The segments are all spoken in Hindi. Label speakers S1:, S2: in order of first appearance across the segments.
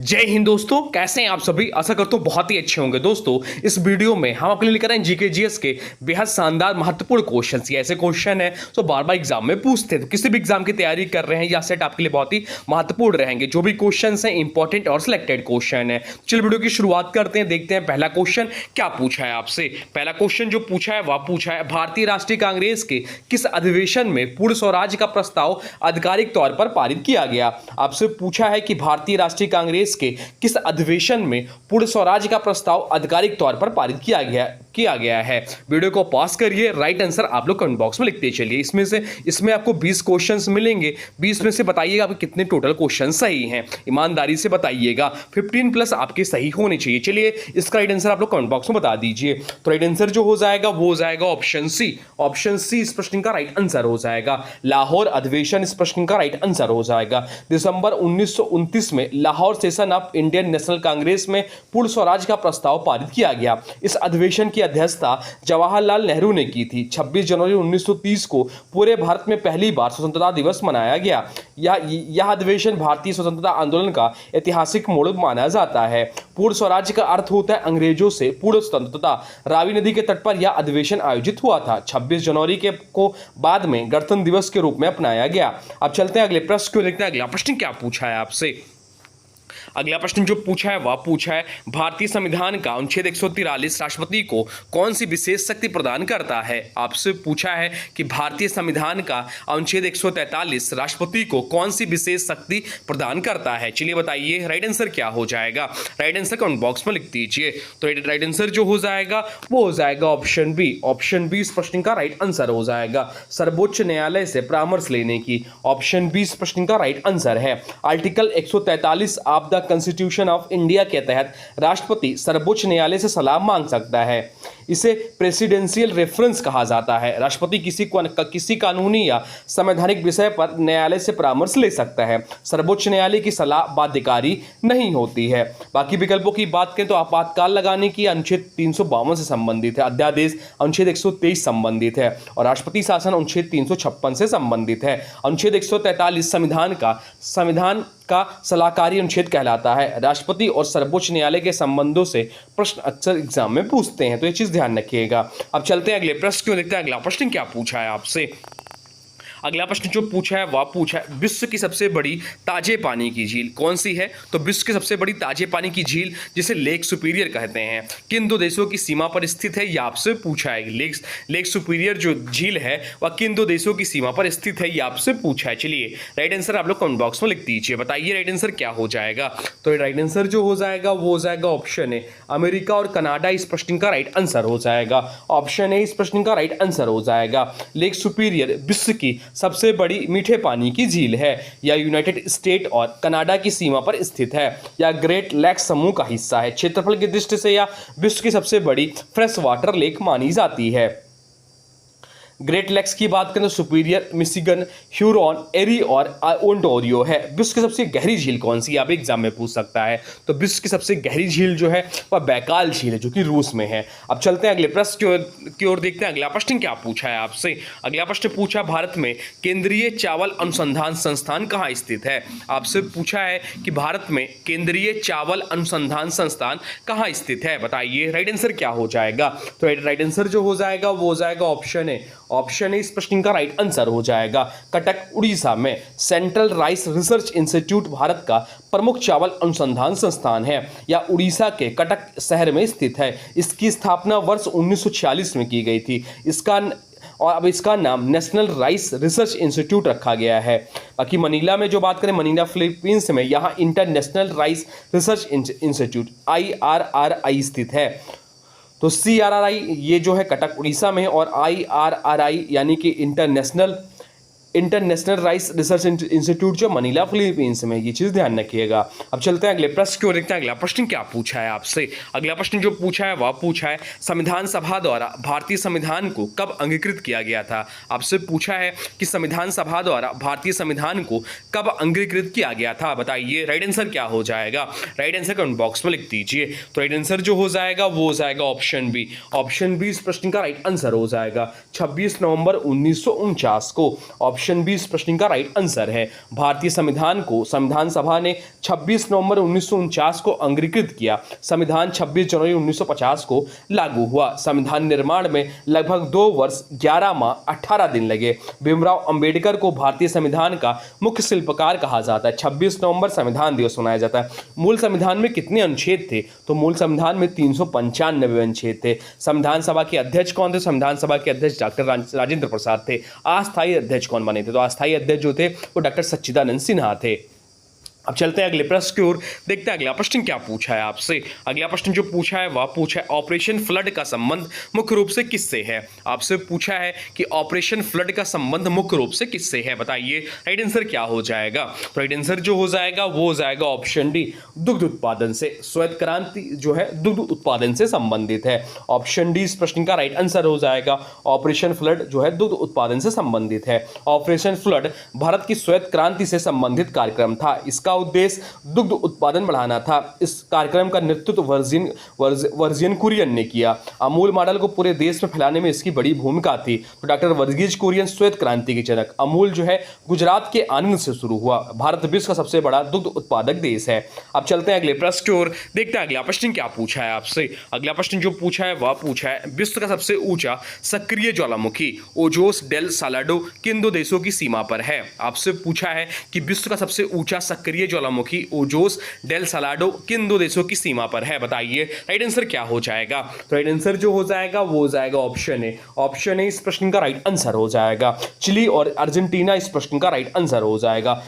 S1: जय हिंद दोस्तों, कैसे हैं आप सभी। आशा करता हूं बहुत ही अच्छे होंगे। दोस्तों इस वीडियो में हम आपके लिए लेकर आए जीके जीएस के बेहद शानदार महत्वपूर्ण क्वेश्चंस। ये ऐसे क्वेश्चन है जो बार बार एग्जाम में पूछते हैं, तो किसी भी एग्जाम की तैयारी कर रहे हैं या सेट आपके लिए बहुत ही महत्वपूर्ण रहेंगे। जो भी क्वेश्चन हैं इंपॉर्टेंट और सिलेक्टेड क्वेश्चन है। चलिए वीडियो की शुरुआत करते हैं, देखते हैं पहला क्वेश्चन क्या पूछा है आपसे। पहला क्वेश्चन जो पूछा है वह पूछा है भारतीय राष्ट्रीय कांग्रेस के किस अधिवेशन में पूर्ण स्वराज का प्रस्ताव आधिकारिक तौर पर पारित किया गया। आपसे पूछा है कि भारतीय राष्ट्रीय कांग्रेस के किस अधिवेशन में पूर्ण स्वराज का प्रस्ताव आधिकारिक तौर पर पारित किया गया है। वीडियो को पॉज करिए, राइट आंसर आप लोग कमेंट बॉक्स में लिखते चलिए। इसमें आपको 20 क्वेश्चंस मिलेंगे। 20 में से बताइएगा आपके कितने टोटल क्वेश्चन सही हैं, ईमानदारी से बताइएगा। 15 प्लस आपके सही होने चाहिए। चलिए इसका राइट आंसर आप लोग कमेंट बॉक्स में बता दीजिए। तो राइट आंसर जो हो जाएगा वो हो जाएगा ऑप्शन सी। ऑप्शन सी इस प्रश्न का राइट आंसर हो जाएगा। लाहौर अधिवेशन इस प्रश्न का राइट आंसर हो जाएगा। दिसंबर 1929 में Lahore session of Indian national Congress में पूर्ण स्वराज का प्रस्ताव पारित किया गया। इस अधिवेशन की अध्यक्षता जवाहरलाल नेहरू ने की थी। 26 जनवरी 1930 को पूरे भारत में पहली बार स्वतंत्रता दिवस मनाया गया। यह अधिवेशन भारतीय स्वतंत्रता आंदोलन का ऐतिहासिक मोड़ माना जाता है। पूर्ण स्वराज का अर्थ होता है अंग्रेजों से पूर्ण स्वतंत्रता। रावी नदी के तट पर यह अधिवेशन आयोजित हुआ था। 26 जनवरी को बाद में गणतंत्र दिवस के रूप में अपनाया गया। अब चलते हैं अगले प्रश्न को देखते हैं। अगला प्रश्न क्या पूछा है आपसे। अगला प्रश्न जो पूछा है वह पूछा है भारतीय संविधान का अनुच्छेद 143 राष्ट्रपति को कौन सी विशेष शक्ति प्रदान करता है। आपसे पूछा है कि भारतीय संविधान का अनुच्छेद 143 राष्ट्रपति को कौन सी विशेष शक्ति प्रदान करता है। चलिए बताइए राइट आंसर क्या हो जाएगा। राइट आंसर कमेंट बॉक्स में लिख दीजिए। तो राइट आंसर जो हो जाएगा वो हो जाएगा ऑप्शन बी। ऑप्शन बी इस प्रश्न का राइट आंसर हो जाएगा। सर्वोच्च न्यायालय से परामर्श लेने की। ऑप्शन बी इस प्रश्न का राइट आंसर है। Article 143 of the constitution of India के तहत राष्ट्रपति सर्वोच्च न्यायालय से सलाह मांग सकता है। इसे प्रेसिडेंशियल रेफरेंस कहा जाता है। राष्ट्रपति किसी कानूनी या संवैधानिक विषय पर न्यायालय से परामर्श ले सकता है। सर्वोच्च न्यायालय की सलाह बाध्यकारी नहीं होती है। बाकी विकल्पों की बात करें तो आपातकाल लगाने की अनुच्छेद 352 से संबंधित है। अध्यादेश अनुच्छेद 123 संबंधित है और राष्ट्रपति शासन अनुच्छेद 356 से संबंधित है। अनुच्छेद 143 संविधान का सलाहकारी अनुच्छेद कहलाता है। राष्ट्रपति और सर्वोच्च न्यायालय के संबंधों से प्रश्न अक्सर एग्जाम में पूछते हैं, तो ये चीज ध्यान रखिएगा। अब चलते हैं अगले प्रश्न को देखते हैं। अगला प्रश्न क्या पूछा है आपसे। अगला प्रश्न जो पूछा है वह पूछा है विश्व की सबसे बड़ी ताजे पानी की झील कौन सी है। तो विश्व की सबसे बड़ी ताजे पानी की झील जिसे लेक सुपीरियर कहते हैं किन दो देशों की सीमा पर स्थित है, यह आपसे पूछा है। लेक सुपीरियर जो झील है वह किन दो देशों की सीमा पर स्थित है, यह आपसे पूछा है। चलिए राइट आंसर आप लोग कमेंट बॉक्स में लिख दीजिए। बताइए राइट आंसर क्या हो जाएगा। तो राइट आंसर जो हो जाएगा वो हो जाएगा ऑप्शन ए। अमेरिका और कनाडा इस प्रश्न का राइट आंसर हो जाएगा। ऑप्शन ए इस प्रश्न का राइट आंसर हो जाएगा। लेक सुपीरियर विश्व की सबसे बड़ी मीठे पानी की झील है। यह यूनाइटेड स्टेट और कनाडा की सीमा पर स्थित है। यह ग्रेट लेक्स समूह का हिस्सा है। क्षेत्रफल की दृष्टि से यह विश्व की सबसे बड़ी फ्रेश वाटर लेक मानी जाती है। ग्रेट लेक्स की बात करें तो सुपीरियर, मिशिगन, ह्यूरॉन, एरी और ओंटारियो है। विश्व की सबसे गहरी झील कौन सी, आप एग्जाम में पूछ सकता है। तो विश्व की सबसे गहरी झील जो है वह बैकाल झील है जो कि रूस में है। अब चलते हैं अगले प्रश्न की ओर देखते हैं। अगला प्रश्न क्या पूछा है आपसे। अगला प्रश्न पूछा भारत में केंद्रीय चावल अनुसंधान संस्थान कहाँ स्थित है। आपसे पूछा है कि भारत में केंद्रीय चावल अनुसंधान संस्थान कहाँ स्थित है। बताइए राइट आंसर क्या हो जाएगा। तो राइट आंसर जो हो जाएगा वो हो जाएगा ऑप्शन ए। ऑप्शन ए इस प्रश्न का राइट आंसर हो जाएगा। कटक उड़ीसा में central rice research institute Bharat का प्रमुख चावल अनुसंधान संस्थान है। यह उड़ीसा के कटक शहर में स्थित है। इसकी स्थापना वर्ष 1946 में की गई थी। अब इसका नाम नेशनल राइस रिसर्च इंस्टीट्यूट रखा गया है। बाकी मनीला में जो बात करें, मनीला फिलीपींस में यहाँ international rice research institute IRRI स्थित है। तो CRRI ये जो है कटक उड़ीसा में और IRRI यानी कि इंटरनेशनल राइस रिसर्च इंस्टीट्यूट जो मनीला फिलीपींस में, ये चीज़ ध्यान रखिएगा। अब चलते हैं अगले प्रश्न की ओर देखते हैं। अगला प्रश्न क्या पूछा है आपसे। अगला प्रश्न जो पूछा है वह पूछा है संविधान सभा द्वारा भारतीय संविधान को कब अंगीकृत किया गया था। आपसे पूछा है कि संविधान सभा द्वारा भारतीय संविधान को कब अंगीकृत किया गया था। बताइए राइट आंसर क्या हो जाएगा। राइट आंसर कमेंट बॉक्स में लिख दीजिए। तो राइट आंसर जो हो जाएगा वो हो जाएगा ऑप्शन बी। ऑप्शन बी इस प्रश्न का राइट आंसर हो जाएगा 26 नवंबर 1949 को। ऑप्शन बी इस प्रश्न का राइट आंसर है। भारतीय संविधान को संविधान सभा ने 26 नवंबर 1949 को अंगीकृत किया। संविधान 26 जनवरी 1950 को लागू हुआ। संविधान निर्माण में लगभग 2 वर्ष 11 माह 18 दिन लगे। भीमराव अंबेडकर को भारतीय संविधान का मुख्य शिल्पकार कहा जाता है। 26 नवंबर संविधान दिवस मनाया जाता है। मूल संविधान में कितने अनुच्छेद थे? तो मूल संविधान में 395 अनुच्छेद थे। संविधान सभा के अध्यक्ष कौन थे? संविधान सभा के अध्यक्ष डॉक्टर राजेंद्र प्रसाद थे। अस्थायी अध्यक्ष कौन बने थे? तो अस्थायी अध्यक्ष जो थे वो डॉक्टर सच्चिदानंद सिन्हा थे। अब चलते हैं अगले प्रश्न की ओर, देखते हैं अगला प्रश्न क्या पूछा है आपसे। अगला प्रश्न जो पूछा है वह पूछा है ऑपरेशन फ्लड का संबंध मुख्य रूप से किससे है? आपसे पूछा है कि ऑपरेशन फ्लड का संबंध मुख्य रूप से किससे है, बताइए राइट आंसर क्या हो जाएगा। तो राइट आंसर जो हो जाएगा वो हो जाएगा ऑप्शन डी, दुग्ध उत्पादन से। श्वेत क्रांति जो है दुग्ध उत्पादन से संबंधित है। ऑप्शन डी इस प्रश्न का राइट आंसर हो जाएगा। ऑपरेशन फ्लड जो है दुग्ध उत्पादन से संबंधित है। ऑपरेशन फ्लड भारत की श्वेत क्रांति से संबंधित कार्यक्रम था। इसका उद्देश्य दुग्ध उत्पादन बढ़ाना था। इस कार्यक्रम का नेतृत्व वर्जियन कुरियन ने किया। अमूल मॉडल को पूरे देश में फैलाने में इसकी बड़ी भूमिका थी। तो डॉक्टर वर्गीज कुरियन श्वेत क्रांति के जनक। अमूल जो है गुजरात के आनंद से शुरू हुआ। भारत विश्व का सबसे बड़ा दुग्ध उत्पादक देश है। अब चलते हैं अगले प्रश्न की ओर, देखते हैं अगला प्रश्न क्या पूछा है आपसे। अगला प्रश्न जो पूछा है वह पूछा है विश्व का सबसे ऊंचा सक्रिय ज्वालामुखी ओजोस डेल सालाडो किन 2 देशों की सीमा पर है? आपसे पूछा है कि विश्व का सबसे ऊंचा सक्रिय ज्वालामुखी ओजोस डेल सालाडो किन 2 देशों की सीमा पर है, बताइए राइट आंसर क्या हो जाएगा। तो राइट आंसर जो हो जाएगा वो हो जाएगा ऑप्शन ए। ऑप्शन ए इस प्रश्न का राइट आंसर हो जाएगा। चिली और अर्जेंटीना इस प्रश्न का राइट आंसर हो जाएगा।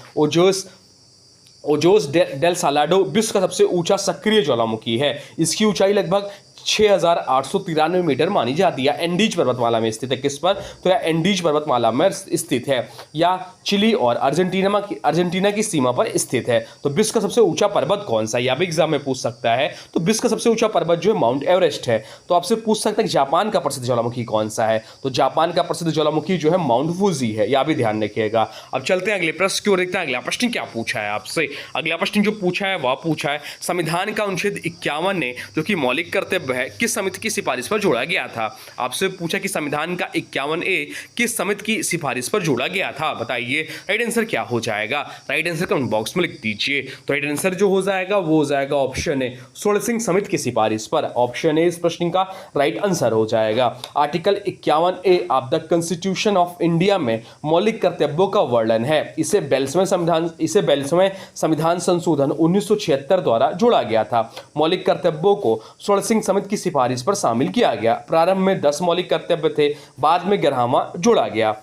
S1: ओजोस डेल सालाडो विश्व का सबसे ऊंचा सक्रिय ज्वालामुखी है। इसकी ऊंचाई लगभग 6,893 मीटर मानी जाती है। एंडीज पर्वतमाला में स्थित है। किस पर? तो यह एंडीज पर्वतमाला में स्थित है या चिली और अर्जेंटीना की सीमा पर स्थित है। तो विश्व का सबसे ऊंचा पर्वत कौन सा है? यह भी एग्जाम में पूछ सकता है। तो विश्व का सबसे ऊंचा पर्वत जो है माउंट एवरेस्ट है। तो आपसे पूछ सकता है कि जापान का प्रसिद्ध ज्वालामुखी कौन सा है? तो जापान का प्रसिद्ध ज्वालामुखी जो है माउंट फूजी है। यह भी ध्यान रखिएगा। अब चलते हैं अगले प्रश्न की ओर, देखते हैं अगला प्रश्न क्या पूछा है आपसे। अगला प्रश्न जो पूछा है वह पूछा है संविधान का अनुच्छेद 51 ने जो कि मौलिक कर्तव्य है किस समिति की सिफारिश पर जोड़ा गया था? आपसे पूछा कि संविधान का 51A किस समिति की सिफारिश पर जोड़ा गया था, बताइए राइट आंसर क्या हो जाएगा। राइट आंसर कमेंट बॉक्स में लिख दीजिए। तो राइट आंसर जो हो जाएगा वो हो जाएगा ऑप्शन ए, सोल सिंह समिति की सिफारिश पर। ऑप्शन ए इस प्रश्न का राइट आंसर हो जाएगा। Article 51A of the constitution of India में मौलिक कर्तव्यों का वर्णन है। इसे 42वें संविधान संशोधन 1976 द्वारा जोड़ा गया था। मौलिक कर्तव्यों को सोल सिंह समिति की सिफारिश पर शामिल किया गया। प्रारंभ में 10 मौलिक कर्तव्य थे, बाद में 11वां जोड़ा गया।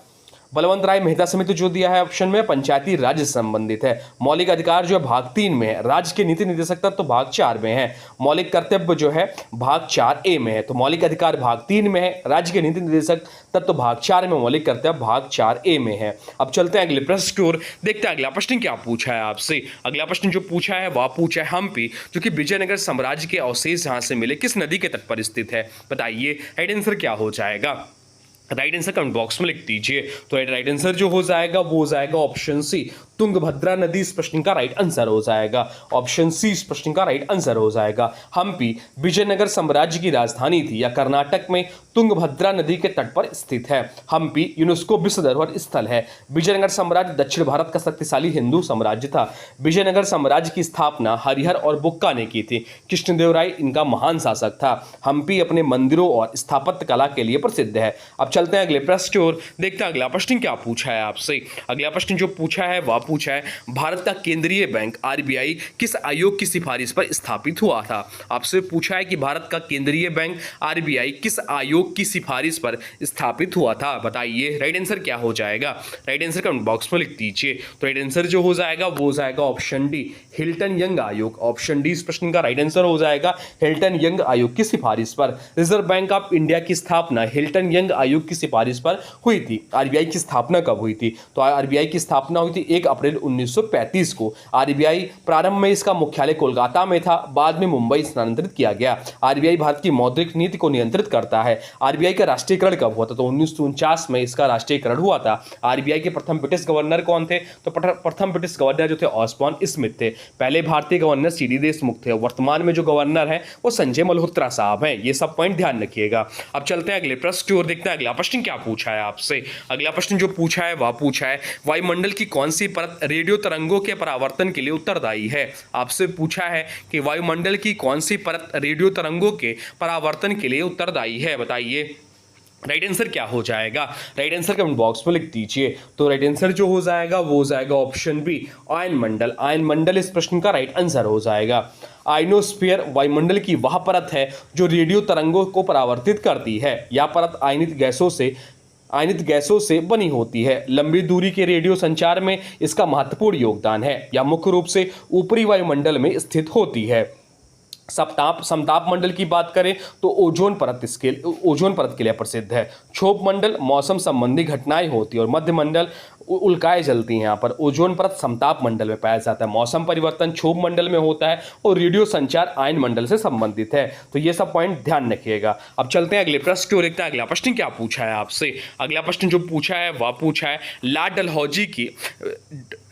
S1: बलवंत राय मेहता समिति जो दिया है ऑप्शन में पंचायती राज से संबंधित है। मौलिक अधिकार जो है भाग 3 में है। राज्य के नीति निर्देशक तत्व भाग 4 में है। मौलिक कर्तव्य जो है भाग 4A में है। तो मौलिक अधिकार भाग 3 में है, राज्य के नीति निर्देशक तत्व भाग 4 में, मौलिक कर्तव्य भाग 4A में है। अब चलते हैं अगले प्रश्न की ओर, देखते हैं अगला प्रश्न क्या पूछा है आपसे। अगला प्रश्न जो पूछा है वह पूछा है हम्पी जो कि विजयनगर साम्राज्य के अवशेष जहां से मिले किस नदी के तट पर स्थित है, बताइए राइट आंसर क्या हो जाएगा। राइट आंसर कमेंट बॉक्स में लिख दीजिए। तो राइट आंसर जो हो जाएगा वो हो जाएगा ऑप्शन सी, तुंगभद्रा नदी इस प्रश्न का राइट आंसर हो जाएगा। ऑप्शन सी इस प्रश्न का राइट आंसर हो जाएगा। हम्पी विजयनगर साम्राज्य की राजधानी थी या कर्नाटक में तुंगभद्रा नदी के तट पर स्थित है। हम्पी यूनेस्को विश्व धरोहर स्थल है। विजयनगर साम्राज्य दक्षिण भारत का शक्तिशाली हिंदू साम्राज्य था। विजयनगर साम्राज्य की स्थापना हरिहर और बुक्का ने की थी। कृष्णदेवराय इनका महान शासक था। हम्पी अपने मंदिरों और स्थापत्य कला के लिए प्रसिद्ध है। अब चलते हैं अगले प्रश्न की ओर, देखते हैं अगला प्रश्न क्या पूछा है आपसे। अगला प्रश्न जो पूछा है वह पूछा है भारत का केंद्रीय बैंक आरबीआई किस आयोग की सिफारिश पर स्थापित हुआ था। आपसे पूछा है कि भारत का केंद्रीय बैंक आरबीआई किस आयोग की सिफारिश पर स्थापित हुआ था, बताइए राइट आंसर क्या हो जाएगा। राइट आंसर कमेंट बॉक्स में लिख दीजिए। तो राइट आंसर जो हो जाएगा वो हो जाएगा ऑप्शन डी, हिल्टन यंग आयोग। ऑप्शन डी इस प्रश्न का राइट आंसर हो जाएगा, हिल्टन यंग आयोग की सिफारिश पर। रिजर्व बैंक ऑफ इंडिया की स्थापना हिल्टन यंग आयोग की सिफारिश पर हुई थी। आरबीआई की स्थापना कब हुई थी? तो आरबीआई की स्थापना हुई थी 1 अप्रैल 1935 को। आरबीआई प्रारंभ में इसका मुख्यालय कोलकाता में था, बाद में मुंबई स्थानांतरित किया गया। आरबीआई भारत की मौद्रिक नीति को नियंत्रित करता है। आरबीआई का राष्ट्रीयकरण कब हुआ था? तो 1949 में इसका राष्ट्रीयकरण हुआ था। आरबीआई के प्रथम ब्रिटिश गवर्नर कौन थे? तो प्रथम ब्रिटिश गवर्नर जो थे ऑस्बॉर्न स्मिथ थे। पहले भारतीय गवर्नर सीडी देशमुख थे। वर्तमान में जो गवर्नर है वो संजय मल्होत्रा साहब हैं। ये सब पॉइंट ध्यान रखिएगा। अब चलते हैं अगले प्रश्न की ओर, देखते हैं अगला प्रश्न क्या पूछा है आपसे। अगला प्रश्न जो पूछा है वह पूछा है वायुमंडल की कौन सी परत रेडियो तरंगों के परावर्तन के लिए उत्तरदायी है? आपसे पूछा है कि वायुमंडल की कौन सी परत रेडियो तरंगों के परावर्तन के लिए उत्तरदायी है, बताइए। राइट आंसर क्या हो जाएगा? राइट आंसर कमेंट बॉक्स में लिख दीजिए। तो राइट आंसर जो हो जाएगा वो हो जाएगा ऑप्शन बी, आयन मंडल। आयन मंडल इस प्रश्न का राइट आंसर हो जाएगा। आयनोस्फीयर वायुमंडल की वह परत है जो रेडियो तरंगों को परावर्तित करती है। यह परत आयनित गैसों से बनी होती है। लंबी दूरी के रेडियो संचार में इसका महत्वपूर्ण योगदान है। यह मुख्य रूप से ऊपरी वायुमंडल में स्थित होती है। समताप मंडल की बात करें तो ओजोन परत के लिए प्रसिद्ध है। क्षोभ मंडल मौसम संबंधी घटनाएं होती है और मध्य मंडल उल्काएं जलती हैं। यहाँ पर ओजोन परत समताप मंडल में पाया जाता है। मौसम परिवर्तन क्षोभ मंडल में होता है और रेडियो संचार आयन मंडल से संबंधित है। तो ये सब पॉइंट ध्यान रखिएगा। अब चलते हैं अगले प्रश्न की ओर, देखते हैं अगला प्रश्न क्या पूछा है आपसे। अगला प्रश्न जो पूछा है वह पूछा है लॉर्ड डलहौजी की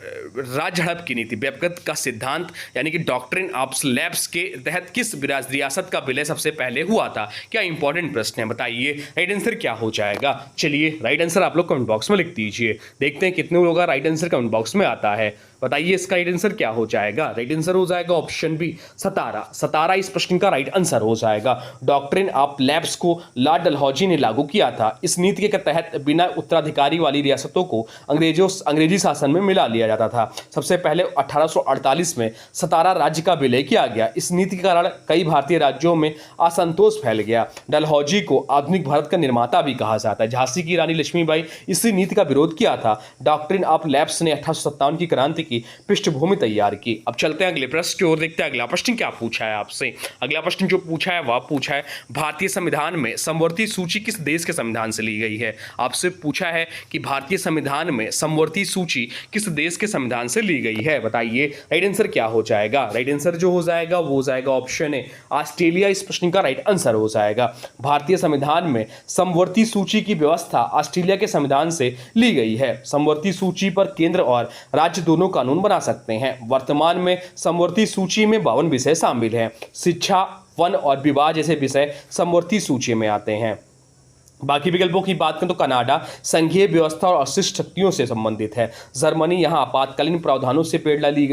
S1: राजझड़प की नीति व्यपगत का सिद्धांत यानी कि डॉक्ट्रिन ऑफ स्लैब्स के तहत किस रियासत का विलय सबसे पहले हुआ था? क्या इंपॉर्टेंट प्रश्न है, बताइए। राइट आंसर क्या हो जाएगा? चलिए राइट आंसर आप लोग कमेंट बॉक्स में लिख दीजिए। देखते हैं कितने लोगों का राइट आंसर कमेंट बॉक्स में आता है। बताइए इसका राइट आंसर क्या हो जाएगा? राइट आंसर हो जाएगा ऑप्शन बी, सतारा। सतारा इस प्रश्न का राइट आंसर हो जाएगा। डॉक्ट्रिन ऑफ लैब्स को लॉर्ड डलहौजी ने लागू किया था। इस नीति के तहत बिना उत्तराधिकारी वाली रियासतों को अंग्रेजी शासन में मिला लिया जाता था। सबसे पहले 1848 में सतारा राज्य का विलय किया गया। इस नीति के कारण कई भारतीय राज्यों में असंतोष फैल गया। डलहौजी को आधुनिक भारत का निर्माता भी कहा जाता है। झांसी की रानी लक्ष्मीबाई इसी नीति का विरोध किया था। डॉक्ट्रिन ऑफ लैब्स ने 1857 की क्रांति की पृष्ठभूमि तैयार की। अब चलते हैं अगले प्रश्न की ओर, देखते हैं अगला प्रश्न क्या पूछा है आपसे। अगला प्रश्न जो पूछा है वह पूछा है भारतीय संविधान में समवर्ती सूची किस देश के संविधान से ली गई है? आपसे पूछा है कि भारतीय संविधान में समवर्ती सूची किस देश के संविधान से ली गई है, बताइए। राइट आंसर क्या हो जाएगा? राइट आंसर जो हो जाएगा वो हो जाएगा ऑप्शन ए, ऑस्ट्रेलिया इस प्रश्न का राइट आंसर हो जाएगा। भारतीय संविधान में समवर्ती सूची की व्यवस्था ऑस्ट्रेलिया के संविधान से ली गई है। समवर्ती सूची पर केंद्र और राज्य दोनों कानून बना सकते हैं। वर्तमान में समवर्ती सूची में 52 विषय शामिल हैं। शिक्षा, वन और विवाह जैसे विषय समवर्ती सूची में आते हैं। बाकी विकल्पों की बात करें तो कनाडा संघीय व्यवस्था और अशिष्ट शक्तियों से संबंधित है। जर्मनी यहाँ आपातकालीन प्रावधानों से प्रेरणा ले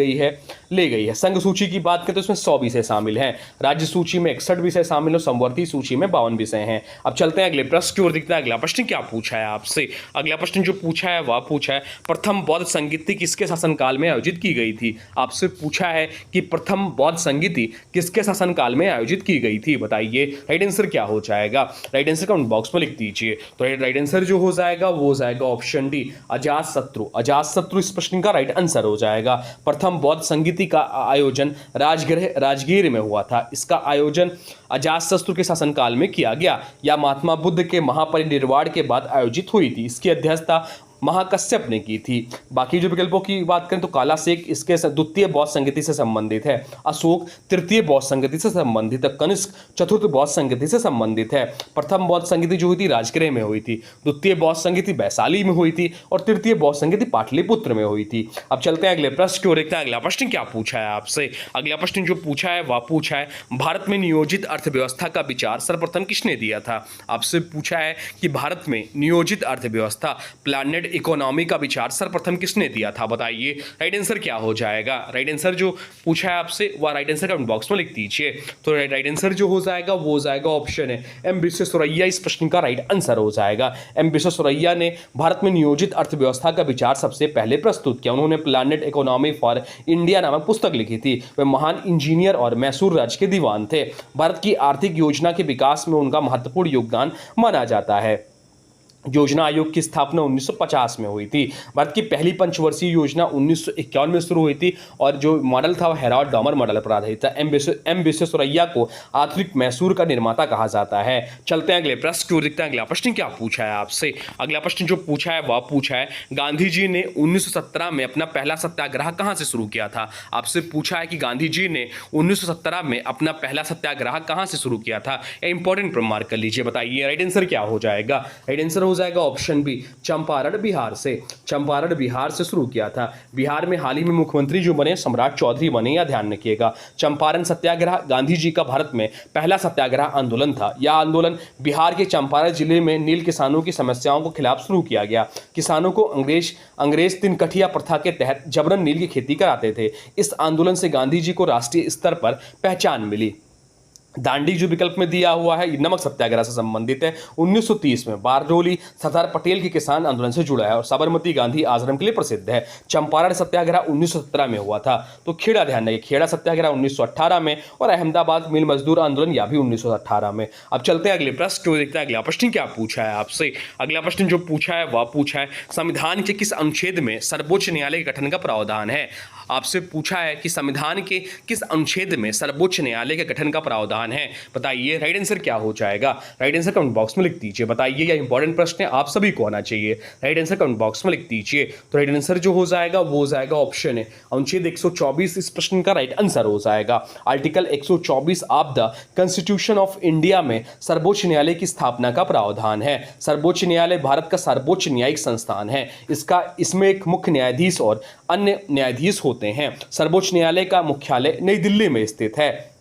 S1: गई है। संघ सूची की बात करें तो इसमें 100 विषय शामिल हैं। राज्य सूची में 61 विषय शामिल और समवर्ती सूची में 52 विषय हैं। अब चलते हैं अगले प्रश्न की ओर, देखते हैं अगला प्रश्न क्या पूछा है आपसे। अगला प्रश्न जो पूछा है वह पूछा है प्रथम बौद्ध संगीति किसके शासनकाल में आयोजित की गई थी? आपसे पूछा है कि प्रथम बौद्ध संगीति किसके शासनकाल में आयोजित की गई थी, बताइए। राइट आंसर क्या हो जाएगा? राइट आंसर कमेंट बॉक्स में दीजिए। तो राइट आंसर जो हो जाएगा वो हो जाएगा ऑप्शन डी, अजातशत्रु। अजातशत्रु इस प्रश्न का राइट आंसर हो जाएगा। प्रथम बौद्ध संगीति का आयोजन राजगीर में हुआ था। इसका आयोजन अजातशत्रु के शासनकाल में किया गया। यह महात्मा बुद्ध के महापरिनिर्वाण के बाद आयोजित हुई थी। इसकी अध्यक्षता महाकश्यप ने की थी। बाकी जो विकल्पों की बात करें तो काला शेख इसके द्वितीय बौद्ध संगीति से संबंधित है। अशोक तृतीय बौद्ध संगीति से संबंधित है। कनिष्क चतुर्थ बौद्ध संगीति से संबंधित है। प्रथम बौद्ध संगीति जो हुई थी राजगृह में हुई थी, द्वितीय बौद्ध संगीति वैशाली में हुई थी और तृतीय बौद्ध संगीति पाटलिपुत्र में हुई थी। अब चलते हैं अगले प्रश्न की ओर, देखते हैं अगला प्रश्न क्या पूछा है आपसे। अगला प्रश्न जो पूछा है वह पूछा है भारत में नियोजित अर्थव्यवस्था का विचार सर्वप्रथम किसने दिया था? आपसे पूछा है कि भारत में नियोजित अर्थव्यवस्था प्लानेड इकोनॉमी का विचार सर्वप्रथम किसने दिया था, बताइए। राइट आंसर क्या हो जाएगा? राइट आंसर जो पूछा है आपसे वह राइट आंसर कमेंट बॉक्स में लिख दीजिए। तो राइट आंसर जो हो जाएगा वो हो जाएगा ऑप्शन है एम विश्वेश्वरैया इस प्रश्न का राइट आंसर हो जाएगा। एम विश्वेश्वरैया ने भारत में नियोजित अर्थव्यवस्था का विचार सबसे पहले प्रस्तुत किया। उन्होंने प्लानेट इकोनॉमी फॉर इंडिया नामक पुस्तक लिखी थी। वे महान इंजीनियर और मैसूर राज्य के दीवान थे। भारत की आर्थिक योजना के विकास में उनका महत्वपूर्ण योगदान माना जाता है। योजना आयोग की स्थापना 1950 में हुई थी। भारत की पहली पंचवर्षीय योजना 1951 में शुरू हुई थी और जो मॉडल था वह हेराल्ड डॉमर मॉडल पर आधारित था। एम विश्वेश्वरैया को आधुनिक मैसूर का निर्माता कहा जाता है। चलते हैं अगले प्रश्न की ओर, देखते हैं अगला प्रश्न क्या पूछा है आपसे। अगला प्रश्न जो पूछा है वह पूछा है, गांधी जी ने 1917 में अपना पहला सत्याग्रह कहां से शुरू किया था। आपसे पूछा है कि गांधी जी ने 1917 में अपना पहला सत्याग्रह कहां से शुरू किया था। इंपॉर्टेंट मार्क कर लीजिए, बताइए राइट आंसर क्या हो जाएगा। राइट आंसर हो जाएगा ऑप्शन बी, चंपारण बिहार से। चंपारण बिहार से शुरू किया था। बिहार में हाल ही में मुख्यमंत्री जो बने सम्राट चौधरी बने, या ध्यान रखिएगा। चंपारण सत्याग्रह गांधी जी का भारत में पहला सत्याग्रह आंदोलन था। यह आंदोलन बिहार के चंपारण जिले में नील किसानों की समस्याओं के खिलाफ शुरू किया गया। किसानों को अंग्रेज तिनकठिया प्रथा के तहत जबरन नील की खेती कराते थे। इस आंदोलन से गांधी जी को राष्ट्रीय स्तर पर पहचान मिली। दांडी जो विकल्प में दिया हुआ है, नमक सत्याग्रह से संबंधित है। 1930 में बारडोली सरदार पटेल के किसान आंदोलन से जुड़ा है और साबरमती गांधी आश्रम के लिए प्रसिद्ध है। चंपारण सत्याग्रह 1917 में हुआ था। तो खेड़ा ध्यान रखिए, खेड़ा सत्याग्रह 1918 में और अहमदाबाद मिल मजदूर आंदोलन यह भी 1918 में। अब चलते हैं अगले प्रश्न को, देखते हैं अगला प्रश्न क्या पूछा है आपसे। अगला प्रश्न जो पूछा है वह पूछा है, संविधान के किस अनुच्छेद में सर्वोच्च न्यायालय के गठन का प्रावधान है। आपसे पूछा है कि संविधान के किस अनुच्छेद में सर्वोच्च न्यायालय के गठन का प्रावधान है, बताइए राइट आंसर क्या हो जाएगा। राइट आंसर कमेंट बॉक्स में लिख दीजिए, बताइए। यह इंपॉर्टेंट प्रश्न है, आप सभी को आना चाहिए। राइट आंसर कमेंट बॉक्स में लिख दीजिए। तो राइट आंसर जो हो जाएगा वो हो जाएगा ऑप्शन है, अनुच्छेद 124 इस प्रश्न का राइट आंसर हो जाएगा। Article 124 of the constitution of India में सर्वोच्च न्यायालय की स्थापना का प्रावधान है। सर्वोच्च न्यायालय भारत का सर्वोच्च न्यायिक संस्थान है। इसमें एक मुख्य न्यायाधीश और अन्य न्यायाधीश होते हैं। सर्वोच्च न्यायालय का मुख्यालय नई दिल्ली में स्थित है।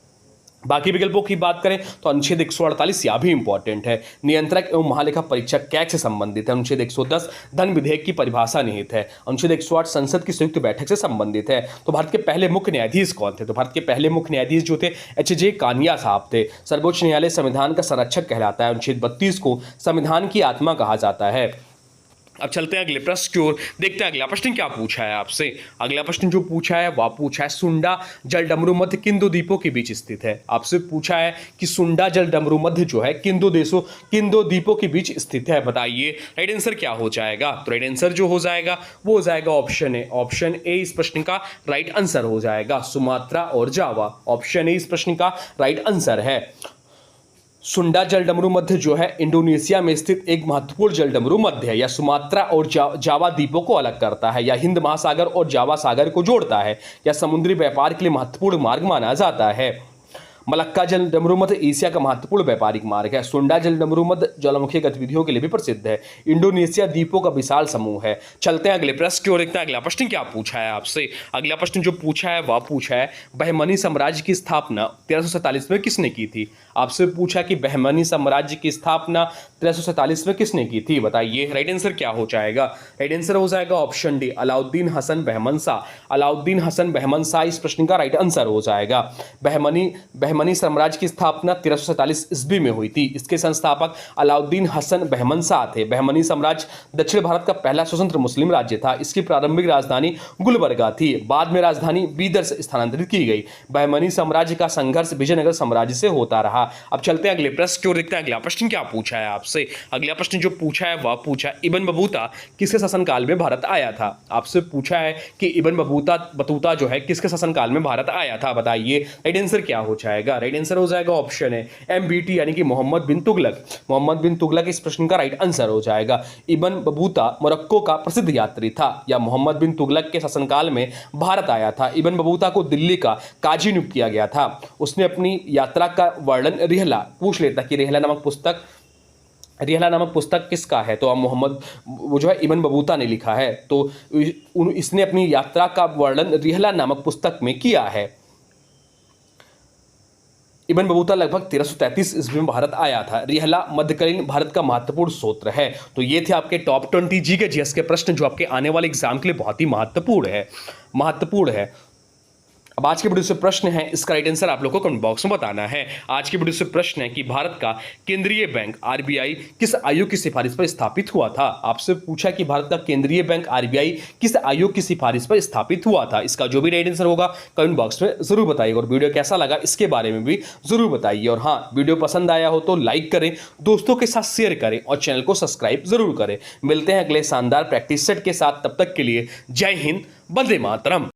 S1: बाकी विकल्पों की बात करें तो अनुच्छेद 148 यह भी इंपॉर्टेंट है, नियंत्रक एवं महालेखा परीक्षक कैग से संबंधित है। अनुच्छेद 110 धन विधेयक की परिभाषा निहित है। अनुच्छेद 108 संसद की संयुक्त बैठक से संबंधित है। तो भारत के पहले मुख्य न्यायाधीश कौन थे, तो भारत के पहले मुख्य न्यायाधीश जो थे एच.जे. कानिया साहब थे। सर्वोच्च न्यायालय संविधान का संरक्षक कहलाता है। अनुच्छेद 32 को संविधान की आत्मा कहा जाता है। अब चलते हैं अगले प्रश्न की ओर, देखते हैं अगला प्रश्न क्या पूछा है आपसे। अगला प्रश्न जो पूछा है वह पूछा है, सुंडा जल डमरू मध्य किन दो द्वीपों के बीच स्थित है। आपसे पूछा है कि सुंडा जल डमरू मध्य जो है किन दो द्वीपों के बीच स्थित है, बताइए राइट आंसर क्या हो जाएगा। तो राइट आंसर जो हो जाएगा वो हो जाएगा ऑप्शन ए। ऑप्शन ए इस प्रश्न का राइट आंसर हो जाएगा, सुमात्रा और जावा। ऑप्शन ए इस प्रश्न का राइट आंसर है। सुंडा जल डमरू मध्य जो है इंडोनेशिया में स्थित एक महत्वपूर्ण जल डमरू मध्य है। यह सुमात्रा और जावा द्वीपों को अलग करता है। यह हिंद महासागर और जावा सागर को जोड़ता है। यह समुद्री व्यापार के लिए महत्वपूर्ण मार्ग माना जाता है। मलक्का जल डमरू मध्य एशिया का महत्वपूर्ण व्यापारिक मार्ग है। सुंडा जल डमरू मध्य ज्वालामुखी गतिविधियों के लिए भी प्रसिद्ध है। इंडोनेशिया द्वीपों का विशाल समूह है। चलते हैं अगले प्रश्न की ओर, देखते हैं अगला प्रश्न क्या पूछा है आपसे। अगला प्रश्न जो पूछा है वह पूछा है, बहमनी साम्राज्य की स्थापना 1347 में किसने की थी। आपसे पूछा कि बहमनी साम्राज्य की स्थापना 1347 में किसने की थी, बताइए राइट आंसर क्या हो जाएगा। राइट आंसर हो जाएगा ऑप्शन डी, अलाउद्दीन हसन बहमन शाह। अलाउद्दीन हसन बहमन शाह इस प्रश्न का राइट आंसर हो जाएगा। बहमनी साम्राज्य की स्थापना 1347 ईस्वी में हुई थी। इसके संस्थापक अलाउद्दीन हसन बहमन शाह थे। बहमनी साम्राज्य दक्षिण भारत का पहला स्वतंत्र मुस्लिम राज्य था। इसकी प्रारंभिक राजधानी गुलबर्गा थी, बाद में राजधानी बीदर से स्थानांतरित की गई। बहमनी साम्राज्य का संघर्ष विजयनगर साम्राज्य से होता रहा। अब चलते हैं अगले प्रश्न की ओर, देखते हैं अगला प्रश्न क्या पूछा है आपसे। अगला प्रश्न जो पूछा है वह पूछा, इब्न बतूता किसके शासनकाल में भारत आया था। आपसे पूछा है कि इब्न बतूता जो है किसके शासनकाल में भारत आया था, बताइए राइट आंसर क्या हो जाएगा। राइट आंसर हो जाएगा ऑप्शन है MBT यानी कि मोहम्मद बिन तुगलक। मोहम्मद बिन तुगलक इस प्रश्न का राइट आंसर हो जाएगा। इब्न बतूता मोरक्को का प्रसिद्ध यात्री था, या मोहम्मद बिन तुगलक के शासनकाल में भारत आया था। इब्न बतूता को दिल्ली का काजी नियुक्त किया गया था। उसने अपनी यात्रा का वर्णन रिहला, पूछ लेता कि रिहला नामक पुस्तक किसका है, तो मोहम्मद वो जो है इब्न बतूता ने लिखा है। तो इसने अपनी यात्रा का वर्णन रिहला नामक पुस्तक में किया है। इब्न बतूता लगभग 1333 ईस्वी में भारत आया था। रिहला मध्यकालीन भारत का महत्वपूर्ण स्रोत है। तो ये थे आपके टॉप 20 जी के जीएस के प्रश्न जो आपके आने वाले एग्जाम के लिए बहुत ही महत्वपूर्ण है। अब आज के वीडियो से प्रश्न है, इसका राइट आंसर आप लोग को कमेंट बॉक्स में बताना है। आज के वीडियो से प्रश्न है कि भारत का केंद्रीय बैंक आरबीआई किस आयोग की सिफारिश पर स्थापित हुआ था। आपसे पूछा कि भारत का केंद्रीय बैंक आरबीआई किस आयोग की सिफारिश पर स्थापित हुआ था। इसका जो भी राइट आंसर होगा कमेंट बॉक्स में जरूर बताइएगा और वीडियो कैसा लगा इसके बारे में भी जरूर बताइए। और हाँ, वीडियो पसंद आया हो तो लाइक करें, दोस्तों के साथ शेयर करें और चैनल को सब्सक्राइब जरूर करें। मिलते हैं अगले शानदार प्रैक्टिस सेट के साथ, तब तक के लिए जय हिंद, वंदे मातरम।